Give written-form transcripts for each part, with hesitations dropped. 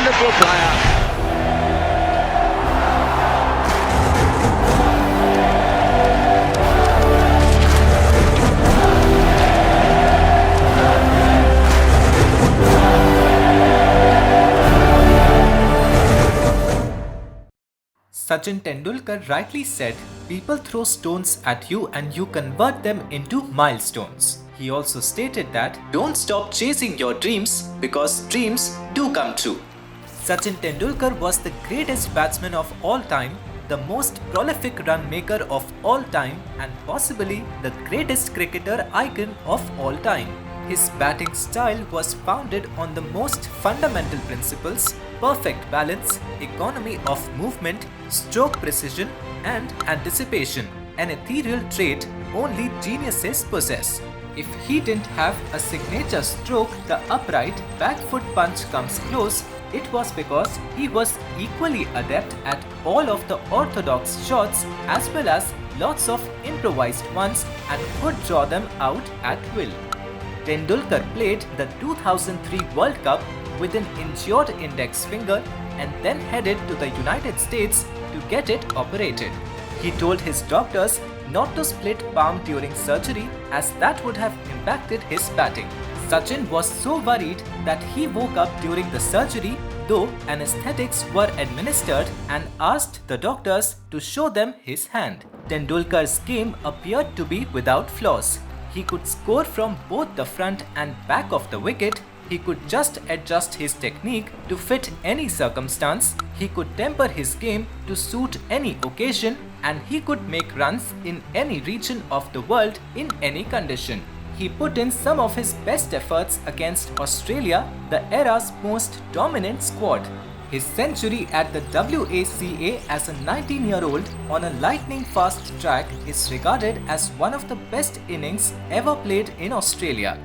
wonderful player. Sachin Tendulkar rightly said, people throw stones at you and you convert them into milestones. He also stated that, don't stop chasing your dreams because dreams do come true. Sachin Tendulkar was the greatest batsman of all time, the most prolific run maker of all time, and possibly the greatest cricketer icon of all time. His batting style was founded on the most fundamental principles: perfect balance, economy of movement, stroke precision, and anticipation, an ethereal trait only geniuses possess. If he didn't have a signature stroke, the upright back foot punch comes close, it was because he was equally adept at all of the orthodox shots as well as lots of improvised ones and could draw them out at will. Tendulkar played the 2003 World Cup with an injured index finger and then headed to the United States to get it operated. He told his doctors not to split palm during surgery as that would have impacted his batting. Sachin was so worried that he woke up during the surgery, though anesthetics were administered, and asked the doctors to show them his hand. Tendulkar's game appeared to be without flaws. He could score from both the front and back of the wicket. He could just adjust his technique to fit any circumstance. He could temper his game to suit any occasion, and he could make runs in any region of the world in any condition. He put in some of his best efforts against Australia, the era's most dominant squad. His century at the WACA as a 19-year-old on a lightning-fast track is regarded as one of the best innings ever played in Australia.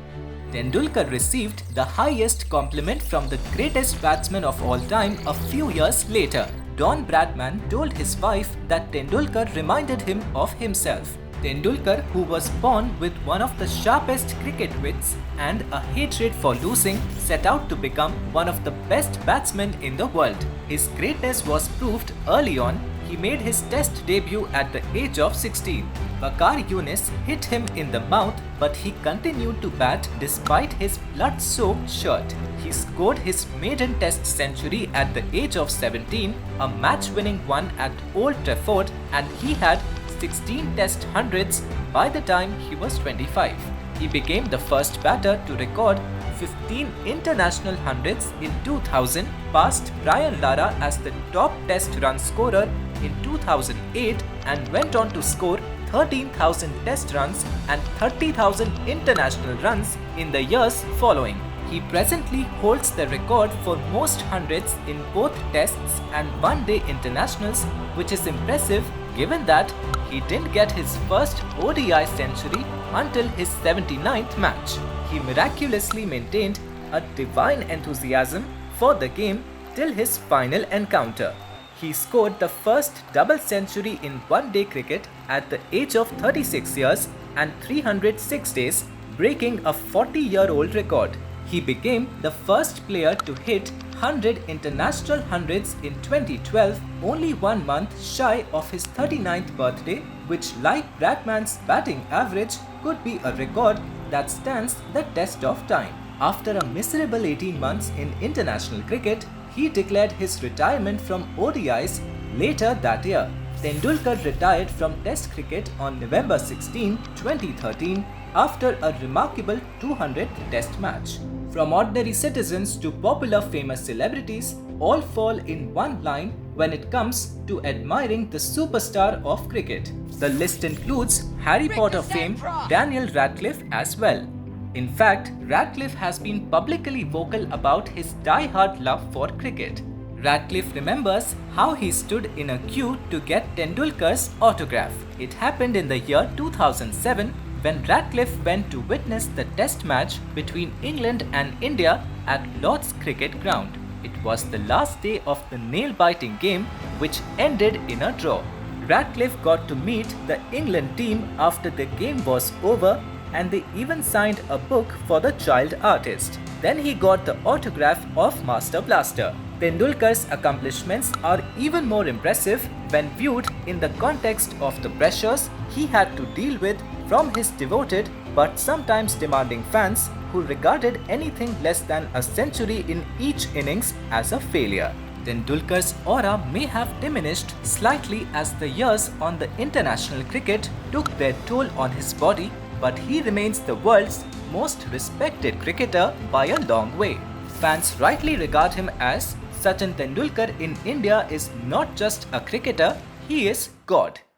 Tendulkar received the highest compliment from the greatest batsman of all time a few years later. Don Bradman told his wife that Tendulkar reminded him of himself. Tendulkar, who was born with one of the sharpest cricket wits and a hatred for losing, set out to become one of the best batsmen in the world. His greatness was proved early on. He made his test debut at the age of 16. Waqar Younis hit him in the mouth, but he continued to bat despite his blood-soaked shirt. He scored his maiden test century at the age of 17, a match-winning one at Old Trafford, and he had 16 test hundreds by the time he was 25. He became the first batter to record 15 international hundreds in 2000, passed Brian Lara as the top test run scorer in 2008, and went on to score 13,000 test runs and 30,000 international runs in the years following. He presently holds the record for most hundreds in both tests and one-day internationals, which is impressive given that he didn't get his first ODI century until his 79th match. He miraculously maintained a divine enthusiasm for the game till his final encounter. He scored the first double century in one-day cricket at the age of 36 years and 306 days, breaking a 40-year-old record. He became the first player to hit 100 international hundreds in 2012, only 1 month shy of his 39th birthday, which, like Bradman's batting average, could be a record that stands the test of time. After a miserable 18 months in international cricket, he declared his retirement from ODIs later that year. Tendulkar retired from Test cricket on November 16, 2013, after a remarkable 200th Test match. From ordinary citizens to popular famous celebrities, all fall in one line when it comes to admiring the superstar of cricket. The list includes Harry Potter fame Daniel Radcliffe as well. In fact, Radcliffe has been publicly vocal about his die-hard love for cricket. Radcliffe remembers how he stood in a queue to get Tendulkar's autograph. It happened in the year 2007 when Radcliffe went to witness the test match between England and India at Lord's Cricket Ground. It was the last day of the nail-biting game, which ended in a draw. Radcliffe got to meet the England team after the game was over, and they even signed a book for the child artist. Then he got the autograph of Master Blaster. Tendulkar's accomplishments are even more impressive when viewed in the context of the pressures he had to deal with from his devoted but sometimes demanding fans who regarded anything less than a century in each innings as a failure. Tendulkar's aura may have diminished slightly as the years on the international cricket took their toll on his body, but he remains the world's most respected cricketer by a long way. Fans rightly regard him as Sachin Tendulkar in India is not just a cricketer, he is God.